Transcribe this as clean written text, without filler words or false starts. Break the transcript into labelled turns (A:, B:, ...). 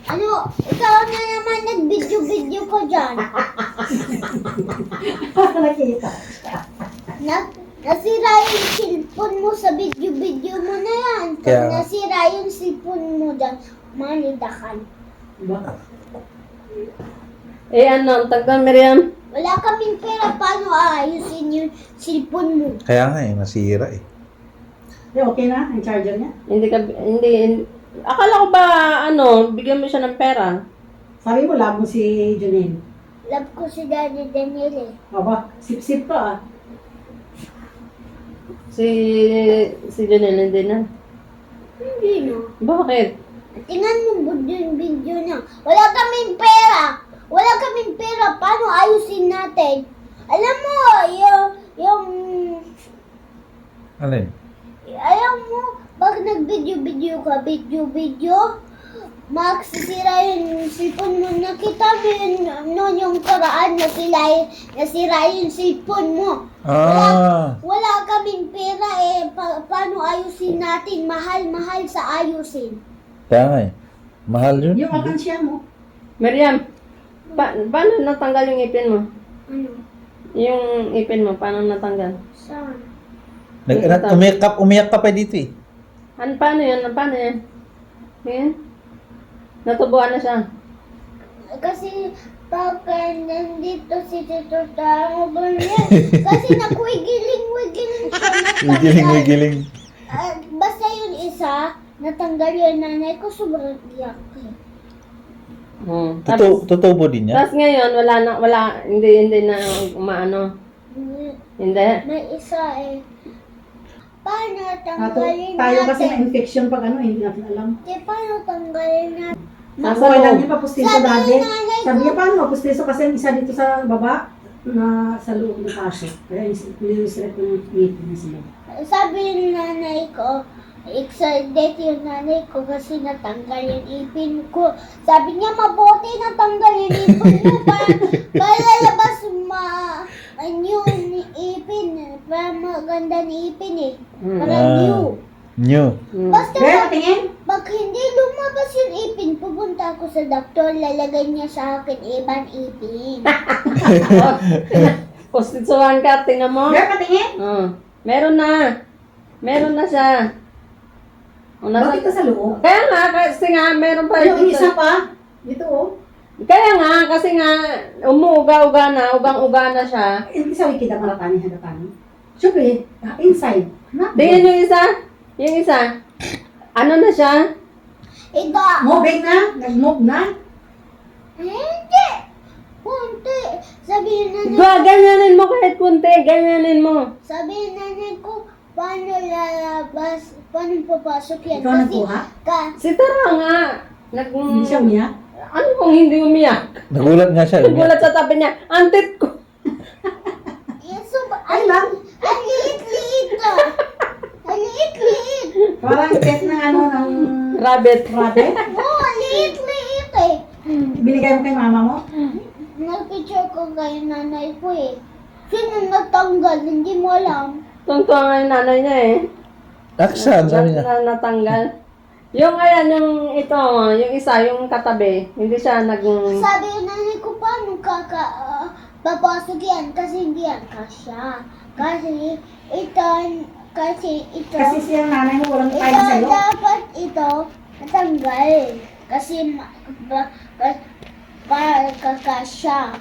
A: Ano, ikaw na naman nag-video-video ko dyan.
B: Nakita.
A: Nasira yung cellphone mo sa video-video mo na yan. Pag
C: Kaya-
A: nasira yung cellphone mo dyan, manidakan.
B: Diba?
D: Eh ano, tagal Miriam?
A: Wala kaming pera, paano aayusin yung cellphone mo?
C: Kaya nga eh, nasira eh.
B: Okay na? Ang charger niya?
D: Hindi. Akala ko ba, ano, bigyan mo siya ng pera?
B: Sabi mo, labo si Junine.
A: Love ko si Daddy Daniel eh.
B: Aba, sip-sip pa ah.
D: Si Janelle hindi na.
A: Hindi no.
D: Bakit?
A: Tingnan mo yung video niya. Wala kaming pera. Wala kaming pera. Paano ayusin natin? Alam mo,
C: Alin?
A: alam mo, pag nag-video-video ka, video, magsisira yung cellphone mo. Nakita mo yun, noon yung karaan, nasira yung cellphone mo.
C: Ah,
A: Wala kaming pera eh. Paano ayusin natin? Mahal sa ayusin.
C: kaya nga eh. Mahal yun.
B: Yung akansya mo.
D: Miriam, paano natanggal yung ipin mo?
A: Ano?
D: Yung ipin mo, paano natanggal?
A: Saan?
C: Umiyak ka pa dito eh.
D: Paano yan? Paano yan? Yan? Natubuan na siya.
A: Kasi pagka nandito si Tito Tango ganyan. Kasi nagwigiling-wigiling siya.
C: Wigiling.
A: Basta yung isa, natanggal yung nanay ko, sobrang iyak eh.
C: Tutubo din yan?
D: Tapos ngayon, hindi na umaano. Hindi.
A: May isa eh. Paano
B: Tayo
A: tanggalin
B: kasi
A: natin?
B: na-infection pag ano, hindi natin alam.
A: Paano tanggalin natin?
D: Nasa
B: Okay lang
D: loob.
B: niya, papustiso
A: Sabi
B: dati.
A: ng nanay ko-
B: Sabi niya, paano? Papustiso kasi yung isa dito sa baba na sa loob ng kaso. Kaya yung sirat yung ngipin na sila.
A: Sabi ng nanay ko, excited yung nanay ko kasi natanggal yung ipin ko. Sabi niya, mabuti natanggal yung ipin mo para lalabas yung ipin. Para maganda ni ipin eh. Para new.
C: New.
A: Basta
B: Kaya patingin.
A: pag hindi lumabas yung ipin, pupunta ako sa doktor, lalagay niya sa akin ibang ipin.
D: Postitsuhan ka, tingnan mo.
B: Kaya patingin.
D: Meron na. Meron na siya.
B: Bakit ka sa loob?
D: Kaya nga, kasi nga, meron pa
B: Yung
D: dito.
B: isa pa. Dito oh.
D: Kaya nga, kasi nga, umuuga-uga na, ugang-uga na siya.
B: Hindi sa wikid ang malatani hadapani. Siyempre, inside.
D: Tingnan yung isa. Yung isa. Ano na siya?
A: Ito.
B: Moving na. Nag-move na.
A: Hindi. Punti. Sabi ng nanay
D: Ganyanin mo kahit punti. Ganyanin mo.
A: Sabi ng nanay ko, paano lalabas, paano papasok yan?
B: Ikaw nagkuha?
D: Si Tara nga.
B: Hindi siya umiyak.
D: Ano kung hindi umiyak?
C: Nagulat nga siya.
D: Nagulat sa tabi niya. Antit ko.
A: Yeso,
B: Ay lang.
A: ang liit-liit to. Ang liit-liit.
B: Parang pet ng ano ng
D: Rabbit.
B: rabbit.
A: Oo, ang liit-liit eh.
B: Binigay mo kay mama mo.
A: Nag-picture ko kay nanay ko eh. Sino nagtanggal? Hindi mo alam.
D: Tungtuwa nga yung nanay niya eh.
C: Aksan, sabi niya.
D: Natanggal. Yung ayan, yung ito, yung isa, yung katabi, hindi siya
A: Sabi ng nanay ko, paano papasok yan? Kasi hindi yan kasya. Kasi ito,
B: Kasi siya nanay mo walang time
A: ito,
B: sa'yo.
A: dapat ito, natanggal. Kasi para kakasya.